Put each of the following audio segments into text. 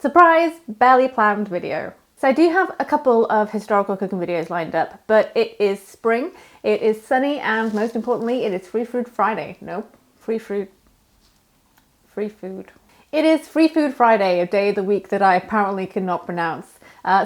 Surprise, barely planned video. So I do have a couple of historical cooking videos lined up, but it is spring, it is sunny, and most importantly, it is Free Food Friday. Nope, free food. It is Free Food Friday, a day of the week that I apparently cannot pronounce.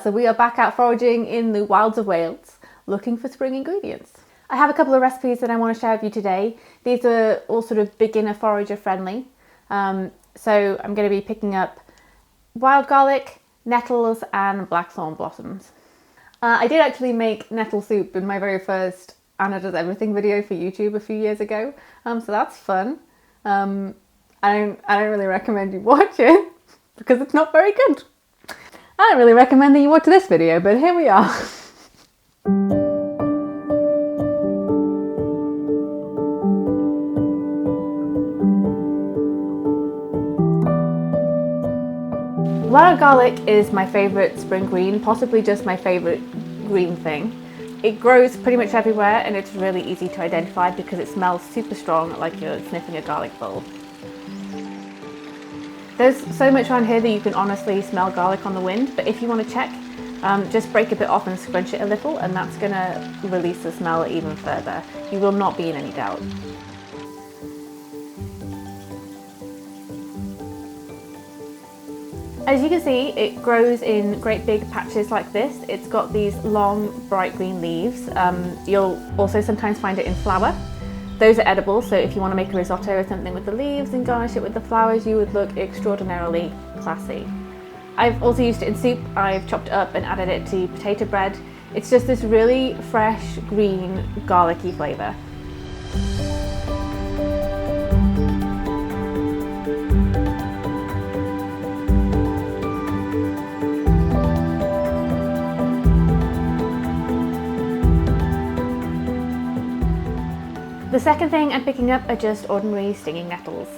So we are back out foraging in the wilds of Wales, looking for spring ingredients. I have a couple of recipes that I want to share with you today. These are all sort of beginner forager friendly. So I'm going to be picking up wild garlic, nettles, and blackthorn blossoms. I did actually make nettle soup in my very first Anna Does Everything video for YouTube a few years ago, so that's fun. I don't really recommend you watch it because it's not very good. I don't really recommend that you watch this video, but here we are. Wild garlic is my favourite spring green, possibly just my favourite green thing. It grows pretty much everywhere and it's really easy to identify because it smells super strong, like you're sniffing a garlic bulb. There's so much around here that you can honestly smell garlic on the wind, but if you want to check, just break a bit off and scrunch it a little, and that's going to release the smell even further. You will not be in any doubt. As you can see, it grows in great big patches like this. It's got these long, bright green leaves. You'll also sometimes find it in flower. Those are edible, so if you want to make a risotto or something with the leaves and garnish it with the flowers, you would look extraordinarily classy. I've also used it in soup. I've chopped it up and added it to potato bread. It's just this really fresh, green, garlicky flavour. The second thing I'm picking up are just ordinary stinging nettles.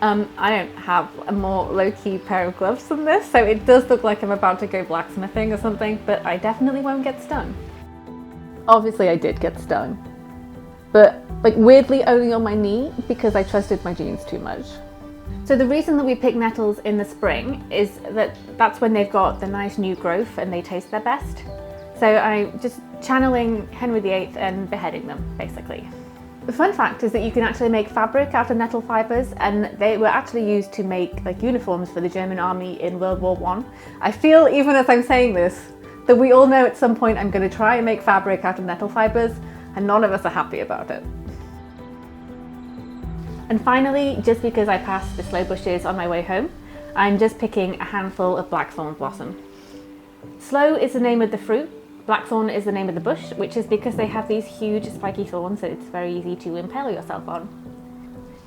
I don't have a more low-key pair of gloves than this, so it does look like I'm about to go blacksmithing or something, but I definitely won't get stung. Obviously I did get stung, but like weirdly only on my knee because I trusted my jeans too much. So the reason that we pick nettles in the spring is that that's when they've got the nice new growth and they taste their best. So I'm just channeling Henry VIII and beheading them, basically. The fun fact is that you can actually make fabric out of nettle fibres, and they were actually used to make like uniforms for the German army in World War I. I feel, even as I'm saying this, that we all know at some point I'm going to try and make fabric out of nettle fibres, and none of us are happy about it. And finally, just because I passed the sloe bushes on my way home, I'm just picking a handful of blackthorn blossom. Sloe is the name of the fruit. Blackthorn is the name of the bush, which is because they have these huge spiky thorns that it's very easy to impale yourself on.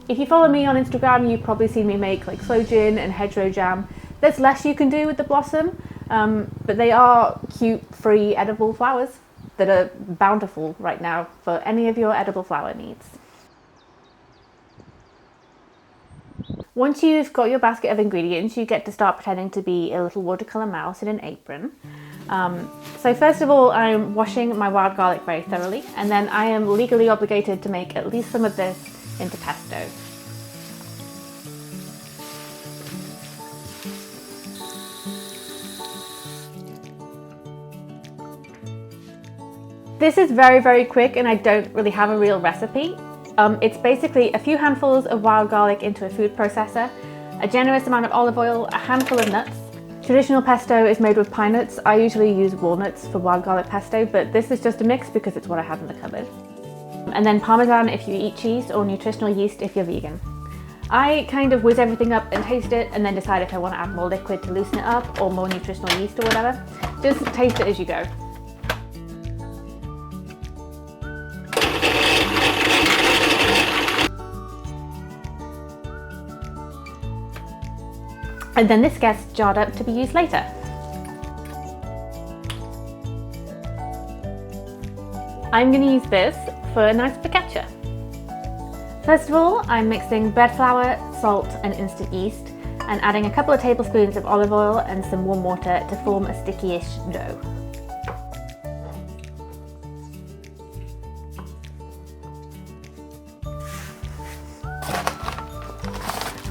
If you follow me on Instagram, you've probably seen me make like sloe gin and hedgerow jam. There's less you can do with the blossom, but they are cute, free, edible flowers that are bountiful right now for any of your edible flower needs. Once you've got your basket of ingredients, you get to start pretending to be a little watercolour mouse in an apron. So first of all, I'm washing my wild garlic very thoroughly, and then I am legally obligated to make at least some of this into pesto. This is very, very quick and I don't really have a real recipe. It's basically a few handfuls of wild garlic into a food processor, a generous amount of olive oil, a handful of nuts. Traditional pesto is made with pine nuts. I usually use walnuts for wild garlic pesto, but this is just a mix because it's what I have in the cupboard. And then parmesan if you eat cheese, or nutritional yeast if you're vegan. I kind of whiz everything up and taste it and then decide if I want to add more liquid to loosen it up or more nutritional yeast or whatever. Just taste it as you go. And then this gets jarred up to be used later. I'm going to use this for a nice focaccia. First of all, I'm mixing bread flour, salt and instant yeast and adding a couple of tablespoons of olive oil and some warm water to form a sticky-ish dough.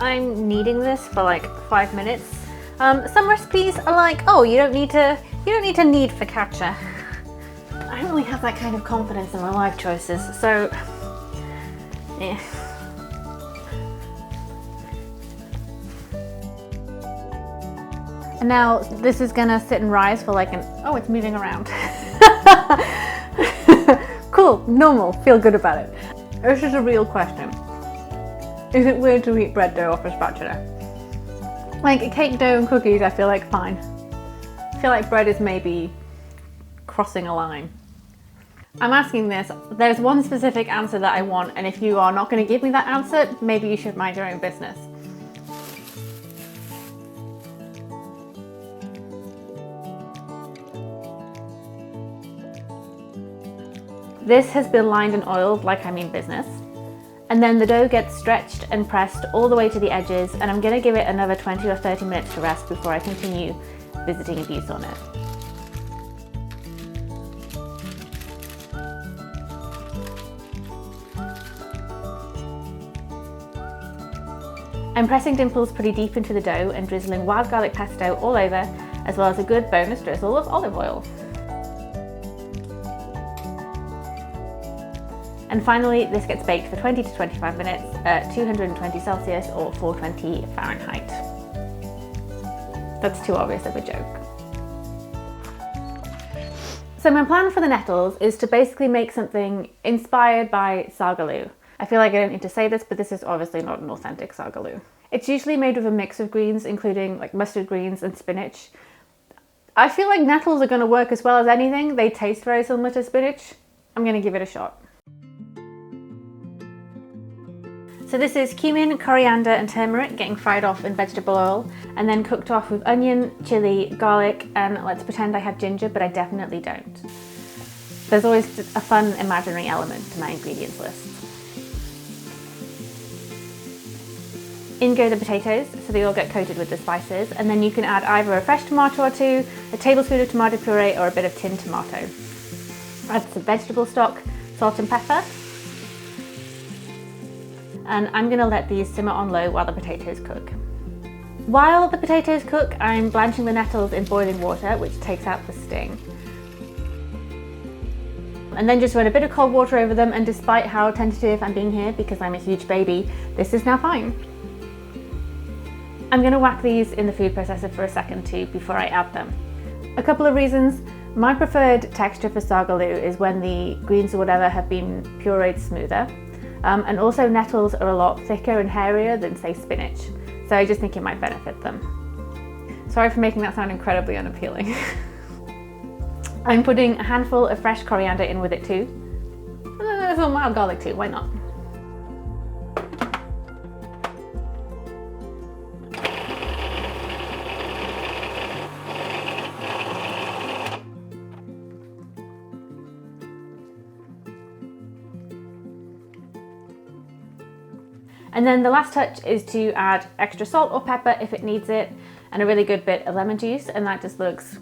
I'm kneading this for like 5 minutes. Some recipes are like, oh, you don't need to knead focaccia. I don't really have that kind of confidence in my life choices, so yeah. And now this is gonna sit and rise for like oh, it's moving around. Cool, normal, feel good about it. This is a real question. Is it weird to eat bread dough off a spatula? Like cake dough and cookies, I feel like fine. I feel like bread is maybe crossing a line. I'm asking this, there's one specific answer that I want, and if you are not going to give me that answer, maybe you should mind your own business. This has been lined and oiled like I mean business. And then the dough gets stretched and pressed all the way to the edges, and I'm going to give it another 20 or 30 minutes to rest before I continue visiting abuse on it. I'm pressing dimples pretty deep into the dough and drizzling wild garlic pesto all over, as well as a good bonus drizzle of olive oil. And finally, this gets baked for 20 to 25 minutes at 220 Celsius or 420 Fahrenheit. That's too obvious of a joke. So my plan for the nettles is to basically make something inspired by sagaloo. I feel like I don't need to say this, but this is obviously not an authentic sagaloo. It's usually made with a mix of greens, including like mustard greens and spinach. I feel like nettles are going to work as well as anything. They taste very similar to spinach. I'm going to give it a shot. So this is cumin, coriander and turmeric getting fried off in vegetable oil and then cooked off with onion, chili, garlic, and let's pretend I have ginger, but I definitely don't. There's always a fun imaginary element to my ingredients list. In go the potatoes, so they all get coated with the spices, and then you can add either a fresh tomato or two, a tablespoon of tomato puree, or a bit of tinned tomato. Add some vegetable stock, salt and pepper. And I'm going to let these simmer on low while the potatoes cook. While the potatoes cook, I'm blanching the nettles in boiling water, which takes out the sting. And then just run a bit of cold water over them, and despite how tentative I'm being here because I'm a huge baby, this is now fine. I'm going to whack these in the food processor for a second too before I add them. A couple of reasons. My preferred texture for sagaloo is when the greens or whatever have been pureed smoother. And also nettles are a lot thicker and hairier than say spinach. So I just think it might benefit them. Sorry for making that sound incredibly unappealing. I'm putting a handful of fresh coriander in with it too. And some wild garlic too, why not? And then the last touch is to add extra salt or pepper if it needs it, and a really good bit of lemon juice, and that just looks...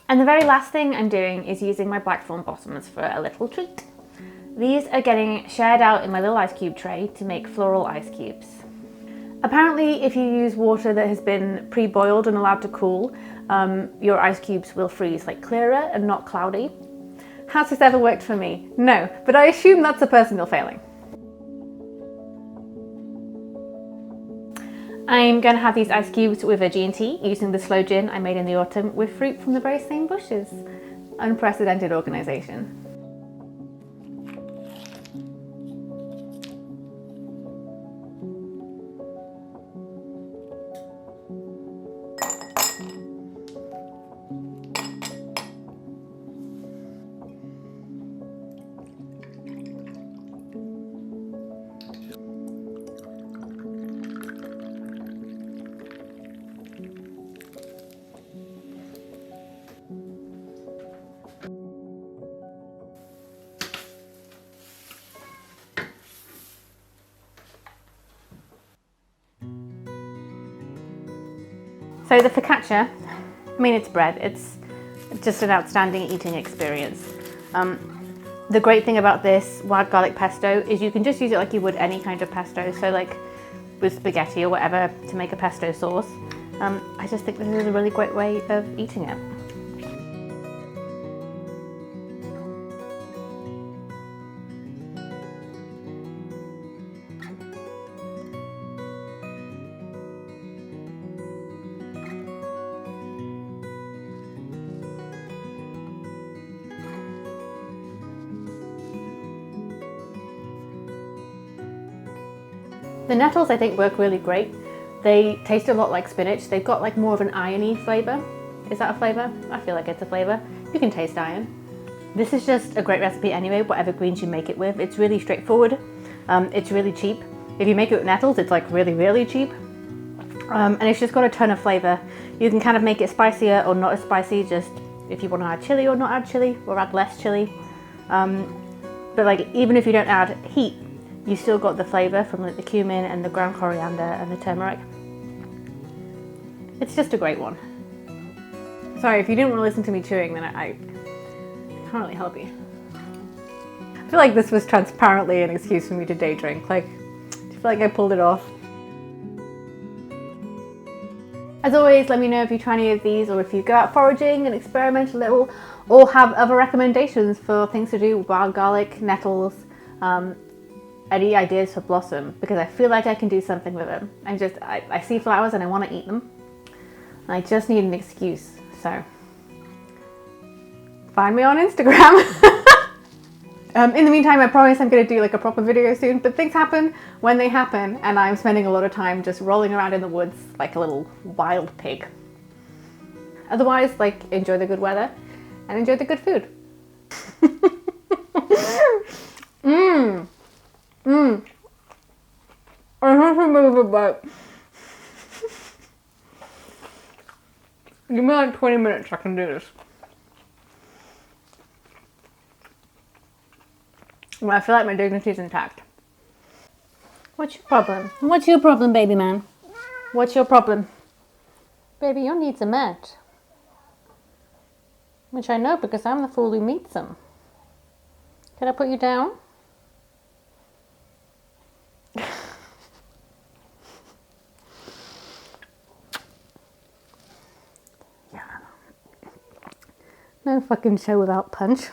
And the very last thing I'm doing is using my blackthorn bottoms for a little treat. These are getting shared out in my little ice cube tray to make floral ice cubes. Apparently, if you use water that has been pre-boiled and allowed to cool, your ice cubes will freeze like clearer and not cloudy. Has this ever worked for me? No, but I assume that's a personal failing. I'm going to have these ice cubes with a G&T using the sloe gin I made in the autumn with fruit from the very same bushes. Unprecedented organisation. So the focaccia, I mean it's bread, it's just an outstanding eating experience. The great thing about this wild garlic pesto is you can just use it like you would any kind of pesto. So like with spaghetti or whatever to make a pesto sauce. I just think this is a really great way of eating it. The nettles I think work really great. They taste a lot like spinach. They've got like more of an irony flavour. Is that a flavour? I feel like it's a flavour. You can taste iron. This is just a great recipe anyway, whatever greens you make it with. It's really straightforward. It's really cheap. If you make it with nettles, it's like really, really cheap. And it's just got a ton of flavour. You can kind of make it spicier or not as spicy, just if you want to add chilli or not add chilli, or add less chilli. But like even if you don't add heat, you still got the flavour from like the cumin and the ground coriander and the turmeric. It's just a great one. Sorry, if you didn't want to listen to me chewing, then I can't really help you. I feel like this was transparently an excuse for me to day drink. Like, do you feel like I pulled it off? As always, let me know if you try any of these or if you go out foraging and experiment a little, or have other recommendations for things to do with wild garlic, nettles, any ideas for blossom, because I feel like I can do something with them. I see flowers and I want to eat them. I just need an excuse, so find me on Instagram. In the meantime, I promise I'm going to do like a proper video soon, but things happen when they happen, and I'm spending a lot of time just rolling around in the woods like a little wild pig. Otherwise, like, enjoy the good weather and enjoy the good food. I have to move a bite. Give me like 20 minutes, I can do this. Well, I feel like my dignity's intact. What's your problem? What's your problem, baby man? What's your problem? Baby, your needs are met. Which I know because I'm the fool who meets them. Can I put you down? Yeah. No fucking show without punch.